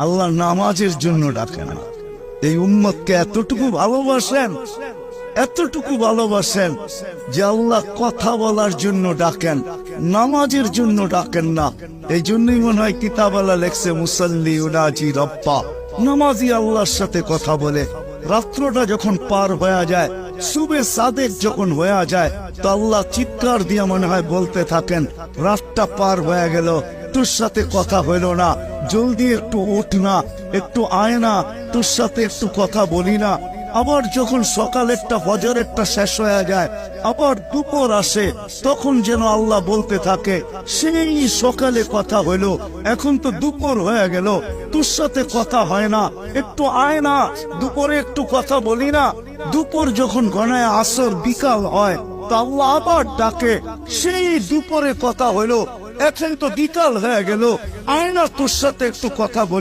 আল্লাহ নামাজের জন্য ডাকেন। এই উম্মতকে এতটুকু ভালোবাসেন যে আল্লাহ কথা বলার জন্য ডাকেন, নামাজের জন্য ডাকেন না। এই জন্যই মনে হয় কিতাবালা লেখছে মুসাল্লি উনাজি রব্বা, নামাজি আল্লাহর সাথে কথা বলে। রাত্রটা যখন পার হয়ে যায়, সুবে সাদেক যখন হয়ে যায়, তো আল্লাহ চিৎকার দিয়ে মনে হয় বলতে থাকেন, রাতটা পার হয়ে গেল, তোর সাথে কথা হইল না, জলদি একটু উঠ না, একটু আয় না, তোর সাথে একটু কথা বলি না। আবার যখন সকালেরটা ফজরেরটা শেষ হয়ে যায়, আবার দুপুর আসে, তখন যেন আল্লাহ বলতে থাকে, সেই সকালে কথা হইলো, এখন তো দুপুর হয়ে গেল, তোর সাথে কথা হয় না, একটু আয় না, দুপুরে একটু কথা বলি না। দুপুর যখন গণায় আসর বিকাল হয়, তো আল্লাহ আবার ডাকে, সেই দুপুরে কথা হইলো, এখন তো বিকাল হয়ে গেল, আয় না, তোর সাথে একটু কথা বলি।